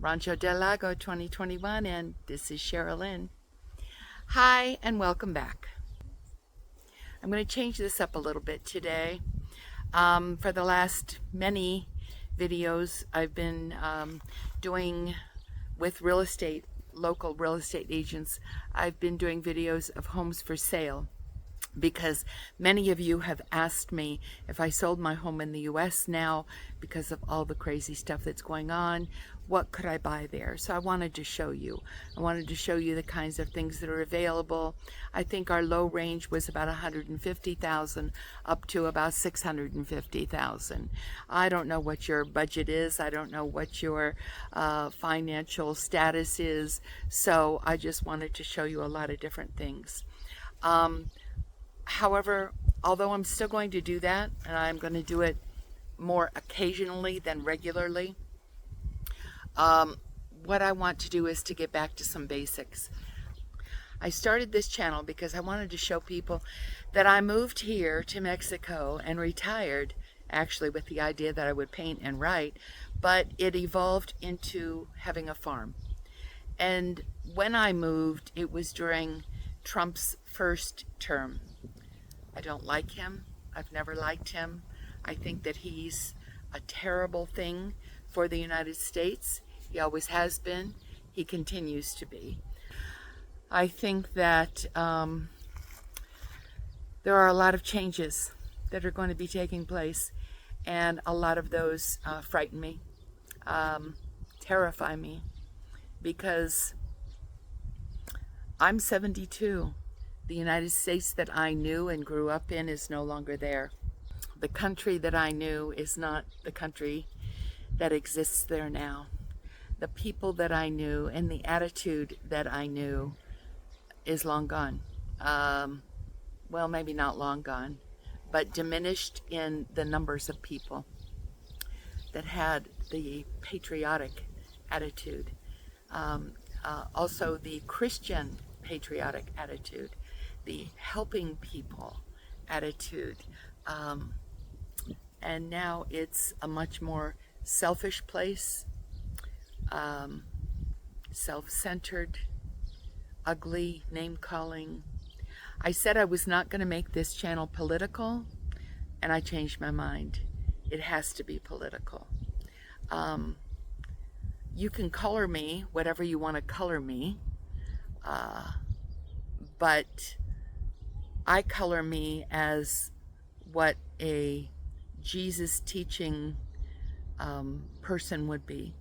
Rancho del Lago 2021, and this is CheryLynn. Hi, and welcome back. I'm going to change this up a little bit today. For the last many videos I've been doing with local real estate agents, I've been doing videos of homes for sale, because many of you have asked me if I sold my home in the US now because of all the crazy stuff that's going on, what could I buy there? So I wanted to show you. I wanted to show you the kinds of things that are available. I think our low range was about $150,000 up to about $650,000. I don't know what your budget is. I don't know what your financial status is. So I just wanted to show you a lot of different things. However, although I'm still going to do that, and I'm going to do it more occasionally than regularly, what I want to do is to get back to some basics. I started this channel because I wanted to show people that I moved here to Mexico and retired, actually with the idea that I would paint and write, but it evolved into having a farm. And when I moved, it was during Trump's first term. I don't like him. I've never liked him. I think that he's a terrible thing for the United States. He always has been. He continues to be. I think that there are a lot of changes that are going to be taking place, and a lot of those frighten me, terrify me, because I'm 72. The United States that I knew and grew up in is no longer there. The country that I knew is not the country that exists there now. The people that I knew and the attitude that I knew is long gone. Well, maybe not long gone, but diminished in the numbers of people that had the patriotic attitude. Also the Christian patriotic attitude, the helping people attitude, and now it's a much more selfish place, self-centered, ugly, name-calling. I said I was not going to make this channel political, and I changed my mind. It has to be political. You can color me whatever you want to color me, but I color me as what a Jesus teaching person would be.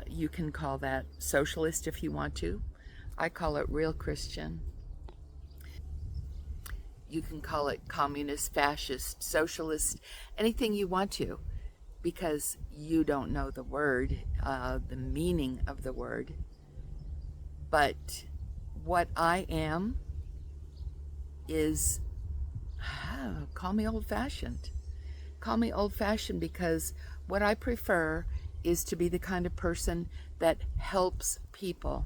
You can call that socialist if you want to. I call it real Christian. You can call it communist, fascist, socialist, anything you want to, because you don't know the word, the meaning of the word. But what I am is, call me old-fashioned. Call me old-fashioned, because what I prefer is to be the kind of person that helps people.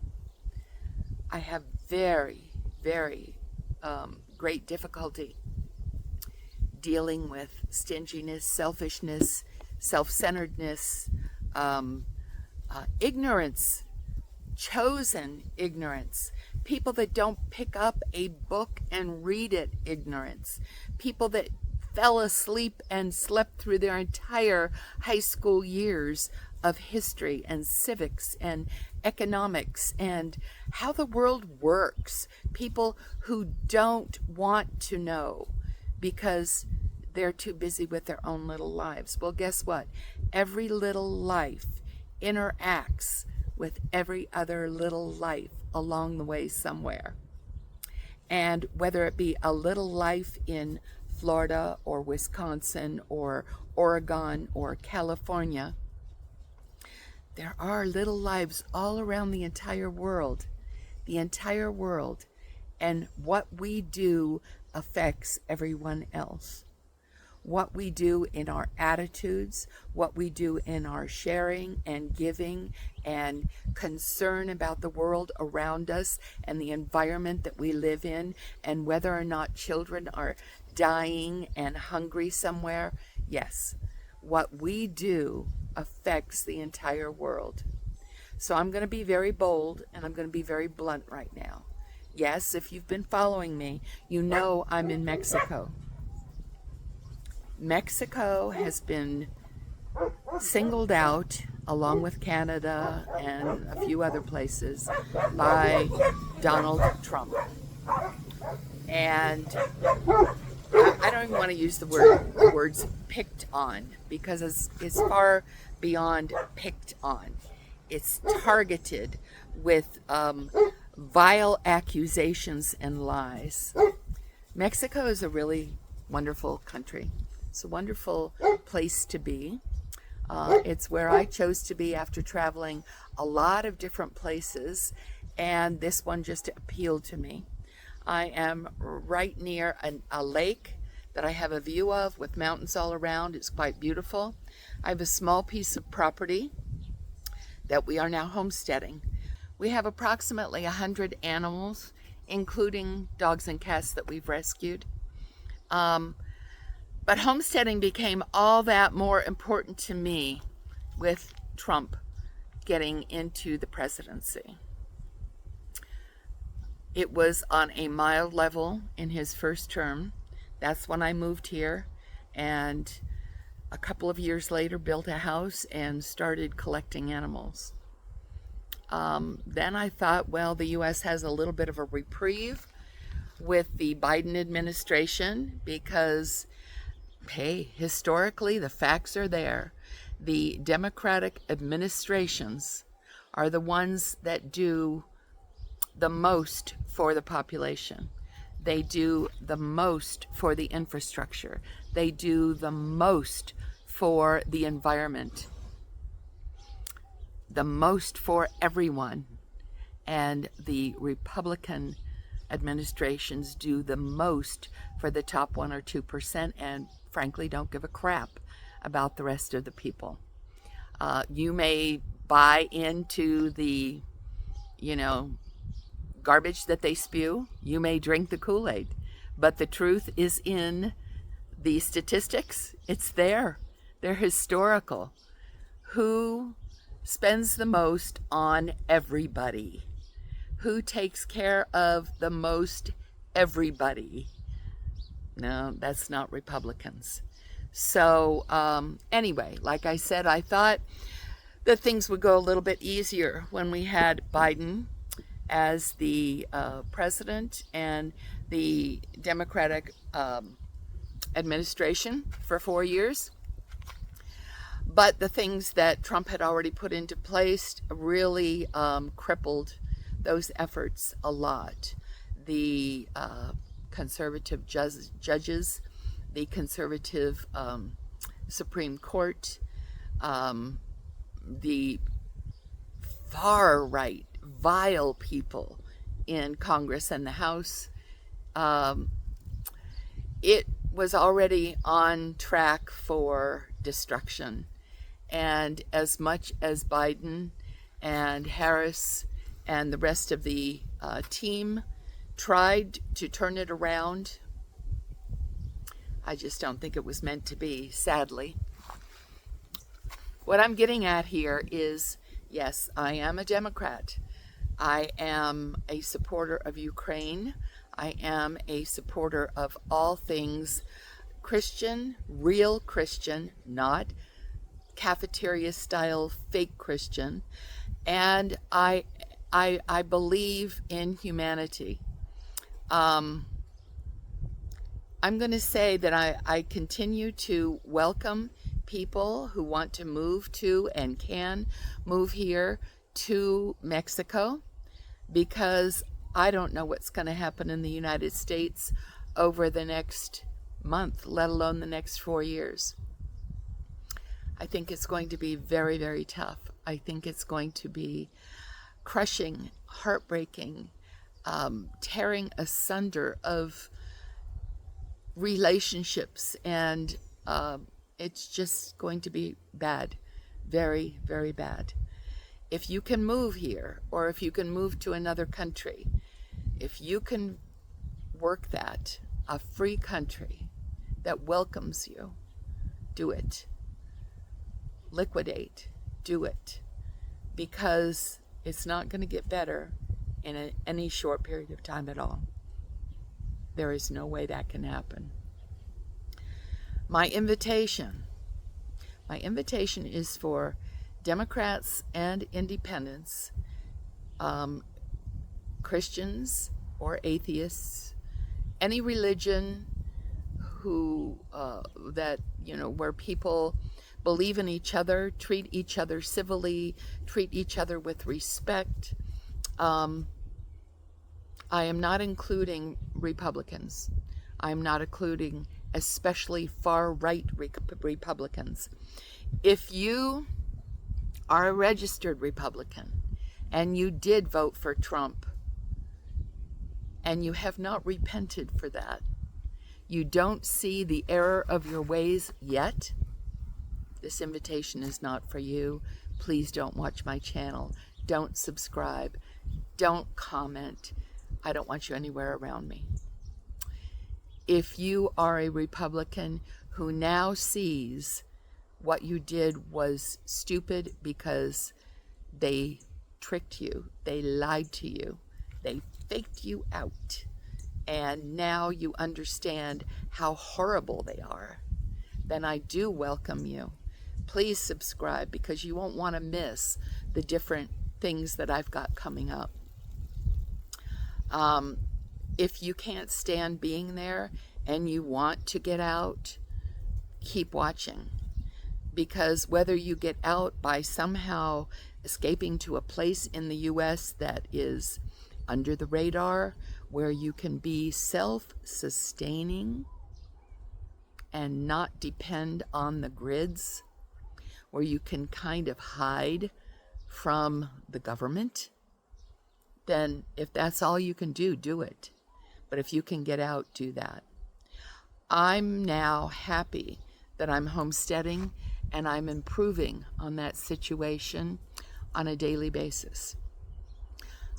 I have very, very great difficulty dealing with stinginess, selfishness, self-centeredness, ignorance, chosen ignorance, people that don't pick up a book and read it, ignorance, people that fell asleep and slept through their entire high school years of history and civics and economics and how the world works, people who don't want to know because they're too busy with their own little lives. Well, guess what? Every little life interacts with every other little life along the way somewhere. And whether it be a little life in Florida or Wisconsin or Oregon or California, there are little lives all around the entire world. The entire world. And what we do affects everyone else. What we do in our attitudes, what we do in our sharing and giving and concern about the world around us and the environment that we live in, and whether or not children are dying and hungry somewhere. Yes, what we do affects the entire world. So I'm going to be very bold and I'm going to be very blunt right now. Yes, if you've been following me, you know I'm in Mexico. Mexico has been singled out, along with Canada and a few other places, by Donald Trump. And I don't even want to use the words picked on, because it's far beyond picked on. It's targeted with vile accusations and lies. Mexico is a really wonderful country. It's a wonderful place to be. It's where I chose to be after traveling a lot of different places, and this one just appealed to me. I am right near a lake that I have a view of with mountains all around. It's quite beautiful. I have a small piece of property that we are now homesteading. We have approximately 100 animals, including dogs and cats that we've rescued. But homesteading became all that more important to me with Trump getting into the presidency. It was on a mild level in his first term. That's when I moved here, and a couple of years later built a house and started collecting animals. Then I thought, well, the U.S. has a little bit of a reprieve with the Biden administration because, hey, historically, the facts are there. The Democratic administrations are the ones that do the most for the population. They do the most for the infrastructure. They do the most for the environment. The most for everyone. And the Republican administrations do the most for the top 1 or 2%, and frankly don't give a crap about the rest of the people. You may buy into the, garbage that they spew. You may drink the Kool-Aid, but the truth is in the statistics. It's there. They're historical. Who spends the most on everybody? Who takes care of the most everybody? No, that's not Republicans. So anyway, like I said, I thought that things would go a little bit easier when we had Biden as the president and the Democratic administration for 4 years. But the things that Trump had already put into place really crippled those efforts a lot. The conservative judges, the conservative Supreme Court, the far right, vile people in Congress and the House. It was already on track for destruction. And as much as Biden and Harris and the rest of the team tried to turn it around, I just don't think it was meant to be, sadly. What I'm getting at here is, yes, I am a Democrat. I am a supporter of Ukraine. I am a supporter of all things Christian, real Christian, not cafeteria-style fake Christian. And I believe in humanity. I'm going to say that I continue to welcome people who want to move to and can move here to Mexico, because I don't know what's going to happen in the United States over the next month, let alone the next 4 years. I think it's going to be very, very tough. I think it's going to be crushing, heartbreaking, tearing asunder of relationships, and it's just going to be bad, very, very bad. If you can move here, or if you can move to another country, if you can work that, a free country that welcomes you, do it. liquidate. Do it. Because it's not going to get better in any short period of time at all. There is no way that can happen. My invitation is for Democrats and independents, Christians or atheists, any religion where people believe in each other, treat each other civilly, treat each other with respect. I am not including Republicans. I'm not including especially far-right Republicans. If you are a registered Republican and you did vote for Trump and you have not repented for that, you don't see the error of your ways yet, this invitation is not for you. Please don't watch my channel. Don't subscribe. Don't comment. I don't want you anywhere around me. If you are a Republican who now sees what you did was stupid because they tricked you, they lied to you, they faked you out, and now you understand how horrible they are, then I do welcome you. Please subscribe because you won't want to miss the different things that I've got coming up. If you can't stand being there and you want to get out, keep watching. Because whether you get out by somehow escaping to a place in the U.S. that is under the radar, where you can be self-sustaining and not depend on the grids, where you can kind of hide from the government, then if that's all you can do, do it. But if you can get out, do that. I'm now happy that I'm homesteading and I'm improving on that situation on a daily basis.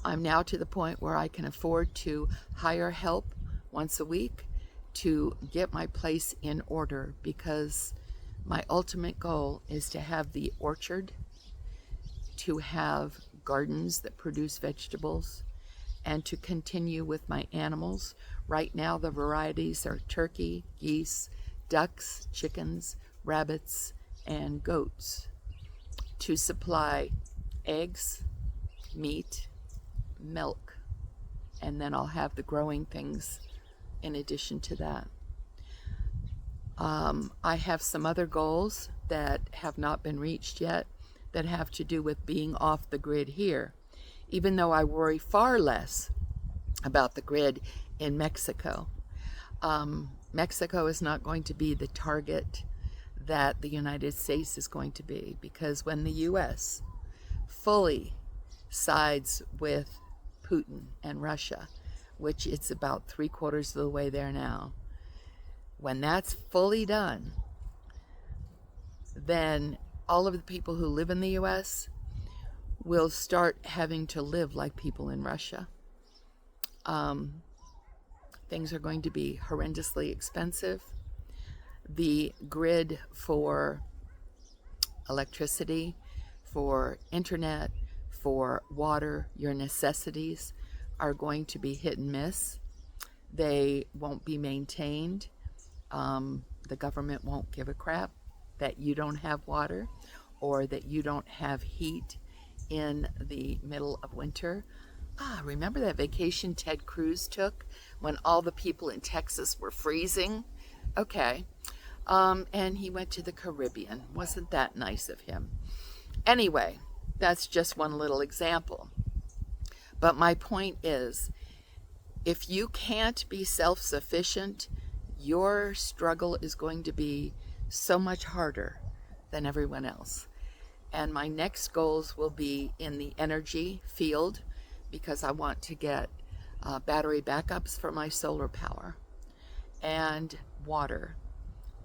I'm now to the point where I can afford to hire help once a week to get my place in order, because my ultimate goal is to have the orchard, to have gardens that produce vegetables, and to continue with my animals. Right now the varieties are turkey, geese, ducks, chickens, rabbits, and goats, to supply eggs, meat, milk, and then I'll have the growing things in addition to that. I have some other goals that have not been reached yet that have to do with being off the grid here, even though I worry far less about the grid in Mexico. Mexico is not going to be the target that the United States is going to be, because when the U.S. fully sides with Putin and Russia, which it's about 3/4 of the way there now, when that's fully done, then all of the people who live in the U.S. will start having to live like people in Russia. Things are going to be horrendously expensive. The grid for electricity, for internet, for water, your necessities are going to be hit and miss. They won't be maintained. The government won't give a crap that you don't have water or that you don't have heat in the middle of winter. Remember that vacation Ted Cruz took when all the people in Texas were freezing? Okay. And he went to the Caribbean. Wasn't that nice of him? Anyway, that's just one little example. But my point is, if you can't be self-sufficient, your struggle is going to be so much harder than everyone else. And my next goals will be in the energy field, because I want to get battery backups for my solar power, and water.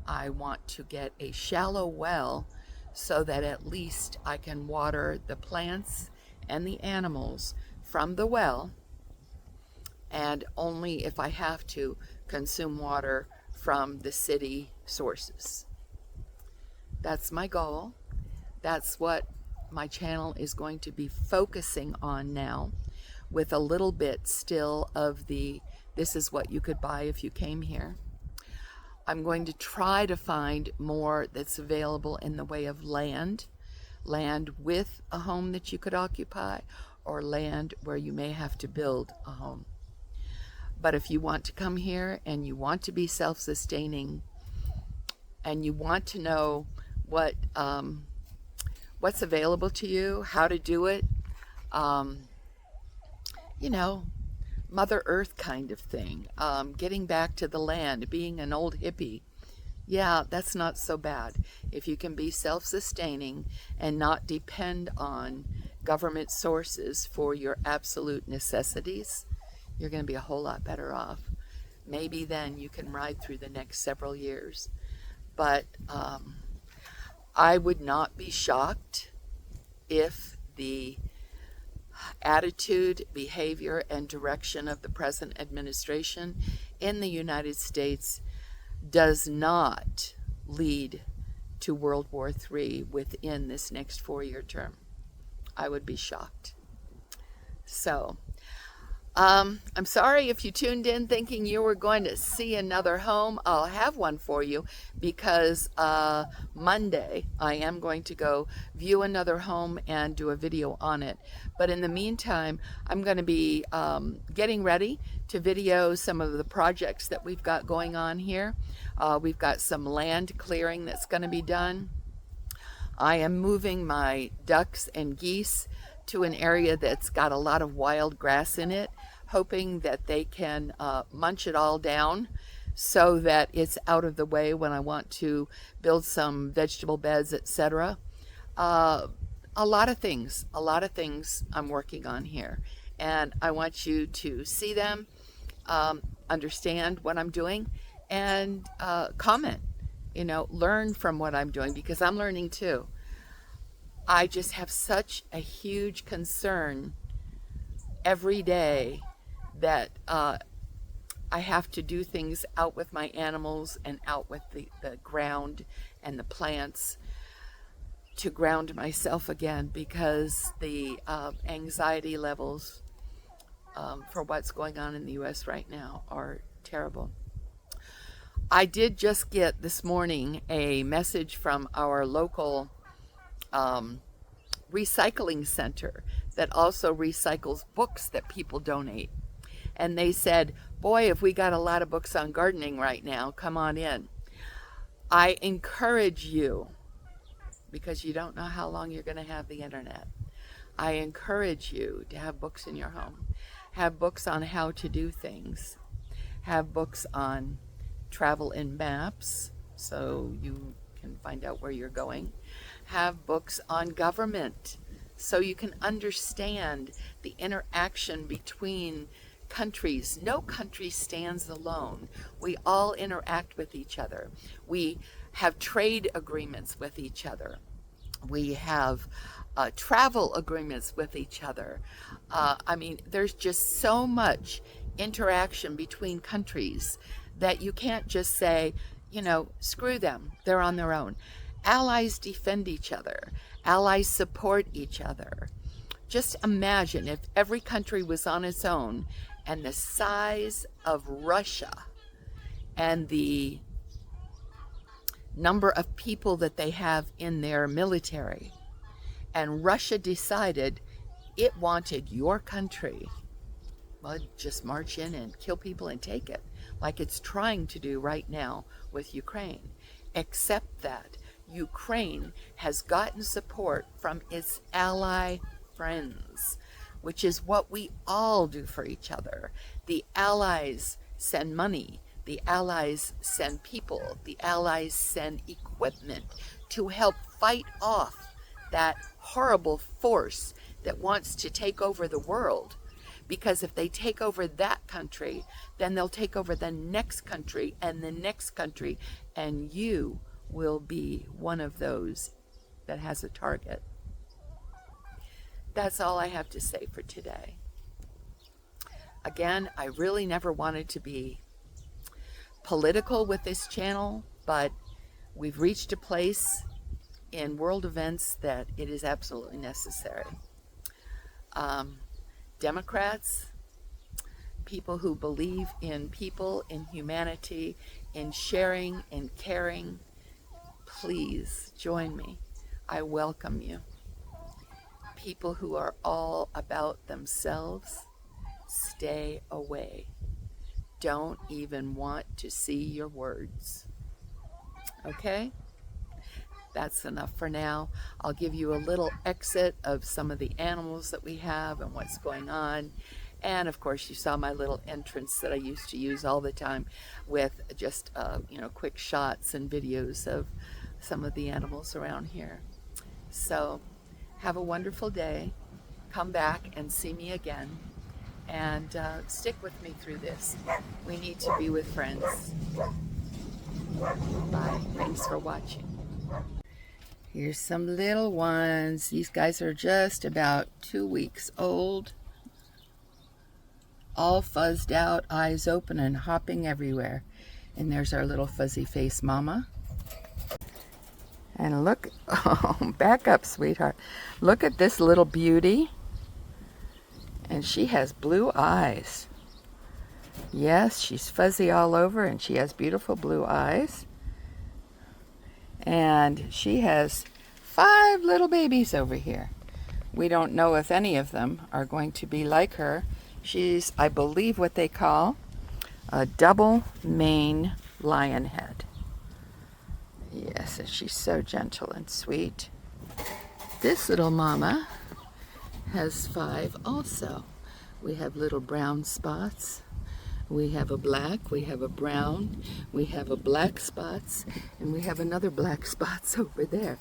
I want to get a shallow well so that at least I can water the plants and the animals from the well, and only if I have to consume water from the city sources. That's my goal. That's what my channel is going to be focusing on now, with a little bit still of the this is what you could buy if you came here. I'm going to try to find more that's available in the way of land with a home that you could occupy, or land where you may have to build a home. But if you want to come here and you want to be self-sustaining and you want to know what's available to you, how to do it, you know, Mother Earth kind of thing, getting back to the land, being an old hippie, yeah, that's not so bad. If you can be self-sustaining and not depend on government sources for your absolute necessities, you're going to be a whole lot better off. Maybe then you can ride through the next several years. But I would not be shocked if the attitude, behavior, and direction of the present administration in the United States does not lead to World War III within this next 4-year term. I would be shocked. So, I'm sorry if you tuned in thinking you were going to see another home. I'll have one for you because Monday I am going to go view another home and do a video on it. But in the meantime, I'm going to be getting ready to video some of the projects that we've got going on here. We've got some land clearing that's going to be done. I am moving my ducks and geese to an area that's got a lot of wild grass in it, hoping that they can munch it all down so that it's out of the way when I want to build some vegetable beds, etc. A lot of things I'm working on here, and I want you to see them, understand what I'm doing, and comment, learn from what I'm doing, because I'm learning too. I just have such a huge concern every day that I have to do things out with my animals and out with the ground and the plants to ground myself again, because the anxiety levels for what's going on in the U.S. right now are terrible. I did just get this morning a message from our local recycling center that also recycles books that people donate. And they said, boy, if we got a lot of books on gardening right now, come on in. I encourage you, because you don't know how long you're going to have the internet, I encourage you to have books in your home. Have books on how to do things. Have books on travel and maps so you can find out where you're going. Have books on government so you can understand the interaction between countries. No country stands alone. We all interact with each other. We have trade agreements with each other. We have travel agreements with each other. There's just so much interaction between countries that you can't just say, screw them, they're on their own. Allies defend each other. Allies support each other. Just imagine if every country was on its own, and the size of Russia and the number of people that they have in their military, and Russia decided it wanted your country, well, just march in and kill people and take it, like it's trying to do right now with Ukraine. Except that Ukraine has gotten support from its ally friends, which is what we all do for each other. The allies send money, the allies send people, the allies send equipment to help fight off that horrible force that wants to take over the world. Because if they take over that country, then they'll take over the next country and the next country, and you will be one of those that has a target. That's all I have to say for today. Again, I really never wanted to be political with this channel, but we've reached a place in world events that it is absolutely necessary. Democrats, people who believe in people, in humanity, in sharing, in caring, please join me. I welcome you. People who are all about themselves, stay away. Don't even want to see your words. Okay? That's enough for now. I'll give you a little exit of some of the animals that we have and what's going on. And of course, you saw my little entrance that I used to use all the time with just, quick shots and videos of some of the animals around here. So have a wonderful day. Come back and see me again. And stick with me through this. We need to be with friends. Bye. Thanks for watching. Here's some little ones. These guys are just about 2 weeks old. All fuzzed out, eyes open and hopping everywhere. And there's our little fuzzy face mama. And look, oh, back up, sweetheart. Look at this little beauty. And she has blue eyes. Yes, she's fuzzy all over and she has beautiful blue eyes. And she has 5 little babies over here. We don't know if any of them are going to be like her. She's, I believe, what they call a double mane lion head. Yes, and she's so gentle and sweet. This little mama has 5 also. We have little brown spots. We have a black, we have a brown, we have a black spots, and we have another black spots over there.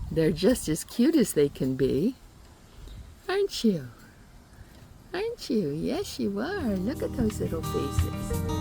They're just as cute as they can be. Aren't you? Aren't you? Yes, you are. Look at those little faces.